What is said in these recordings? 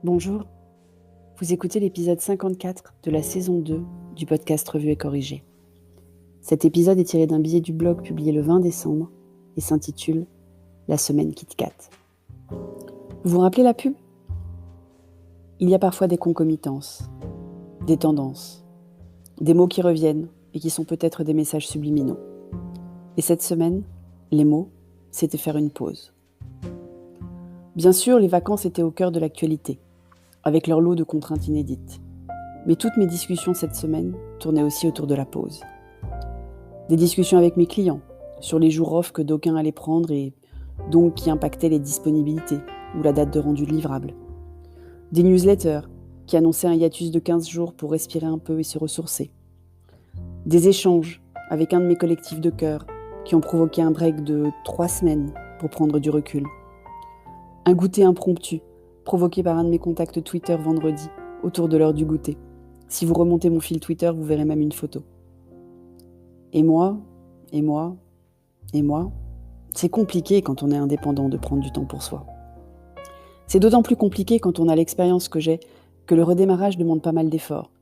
Bonjour, vous écoutez l'épisode 54 de la saison 2 du podcast Revue et Corrigé. Cet épisode est tiré d'un billet du blog publié le 20 décembre et s'intitule « La semaine KitKat ». Vous vous rappelez la pub ? Il y a parfois des concomitances, des tendances, des mots qui reviennent et qui sont peut-être des messages subliminaux. Et cette semaine, les mots, c'était faire une pause. Bien sûr, les vacances étaient au cœur de l'actualité, avec leur lot de contraintes inédites. Mais toutes mes discussions cette semaine tournaient aussi autour de la pause. Des discussions avec mes clients, sur les jours off que d'aucuns allaient prendre et donc qui impactaient les disponibilités ou la date de rendu livrable. Des newsletters qui annonçaient un hiatus de 15 jours pour respirer un peu et se ressourcer. Des échanges avec un de mes collectifs de cœur qui ont provoqué un break de 3 semaines pour prendre du recul. Un goûter impromptu provoqué par un de mes contacts Twitter vendredi autour de l'heure du goûter. Si vous remontez mon fil Twitter, vous verrez même une photo. Et moi, c'est compliqué quand on est indépendant de prendre du temps pour soi. C'est d'autant plus compliqué quand on a l'expérience que j'ai que le redémarrage demande pas mal d'efforts.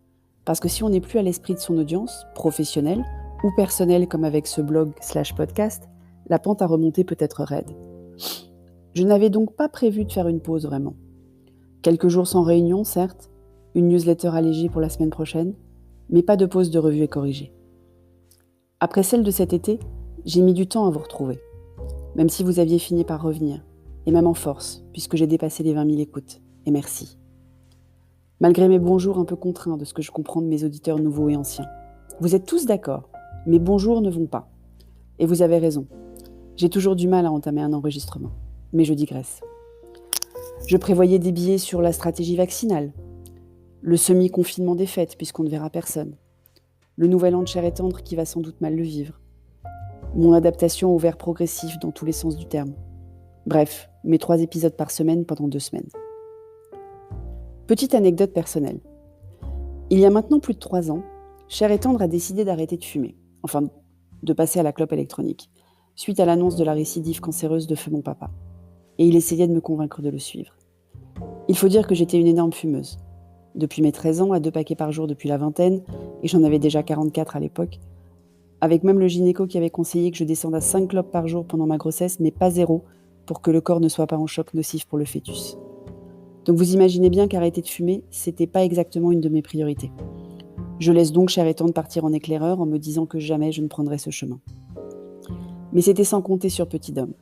Parce que si on n'est plus à l'esprit de son audience, professionnelle ou personnelle comme avec ce blog/podcast, la pente à remonter peut être raide. Je n'avais donc pas prévu de faire une pause vraiment. Quelques jours sans réunion, certes, une newsletter allégée pour la semaine prochaine, mais pas de pause de revue et corrigée. Après celle de cet été, j'ai mis du temps à vous retrouver, même si vous aviez fini par revenir, et même en force, puisque j'ai dépassé les 20 000 écoutes, et merci. Malgré mes bonjours un peu contraints de ce que je comprends de mes auditeurs nouveaux et anciens. Vous êtes tous d'accord, mes bonjours ne vont pas. Et vous avez raison, j'ai toujours du mal à entamer un enregistrement, mais je digresse. Je prévoyais des billets sur la stratégie vaccinale, le semi-confinement des fêtes puisqu'on ne verra personne, le nouvel an de Chair et Tendre qui va sans doute mal le vivre, mon adaptation au verre progressif dans tous les sens du terme. Bref, mes 3 épisodes par semaine pendant 2 semaines. Petite anecdote personnelle. Il y a maintenant plus de 3 ans, Chair et Tendre a décidé d'arrêter de fumer, enfin de passer à la clope électronique, suite à l'annonce de la récidive cancéreuse de feu mon papa. Et il essayait de me convaincre de le suivre. Il faut dire que j'étais une énorme fumeuse. Depuis mes 13 ans, à 2 paquets par jour depuis la vingtaine, et j'en avais déjà 44 à l'époque, avec même le gynéco qui avait conseillé que je descende à 5 clopes par jour pendant ma grossesse, mais pas 0, pour que le corps ne soit pas en choc nocif pour le fœtus. Donc vous imaginez bien qu'arrêter de fumer, c'était pas exactement une de mes priorités. Je laisse donc Chair et Tendre partir en éclaireur en me disant que jamais je ne prendrai ce chemin. Mais c'était sans compter sur Petit Dom.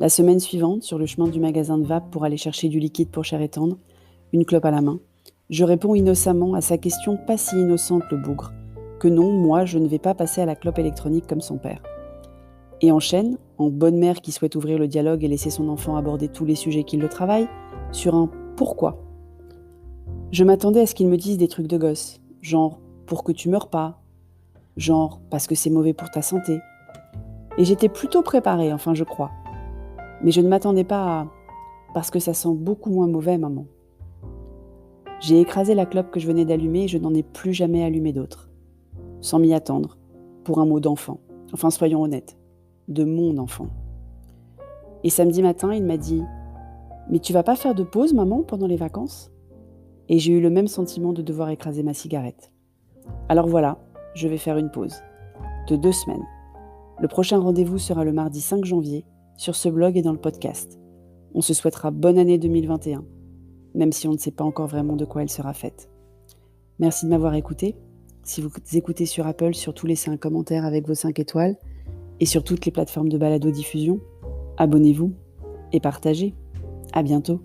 La semaine suivante, sur le chemin du magasin de vape pour aller chercher du liquide pour Chair et Tendre, une clope à la main, je réponds innocemment à sa question pas si innocente le bougre, que non, moi je ne vais pas passer à la clope électronique comme son père. Et enchaîne, en bonne mère qui souhaite ouvrir le dialogue et laisser son enfant aborder tous les sujets qui le travaillent, sur un « pourquoi ». Je m'attendais à ce qu'il me dise des trucs de gosse, genre « pour que tu meurs pas », genre « parce que c'est mauvais pour ta santé ». Et j'étais plutôt préparée, enfin je crois. Mais je ne m'attendais pas à « parce que ça sent beaucoup moins mauvais, maman ». J'ai écrasé la clope que je venais d'allumer et je n'en ai plus jamais allumé d'autres. Sans m'y attendre, pour un mot d'enfant. Enfin, soyons honnêtes, de mon enfant. Et samedi matin, il m'a dit « Mais tu vas pas faire de pause, maman, pendant les vacances ?» Et j'ai eu le même sentiment de devoir écraser ma cigarette. Alors voilà, je vais faire une pause. De 2 semaines. Le prochain rendez-vous sera le mardi 5 janvier, sur ce blog et dans le podcast. On se souhaitera bonne année 2021, même si on ne sait pas encore vraiment de quoi elle sera faite. Merci de m'avoir écouté. Si vous écoutez sur Apple, surtout laissez un commentaire avec vos 5 étoiles. Et sur toutes les plateformes de balado-diffusion, abonnez-vous et partagez. À bientôt.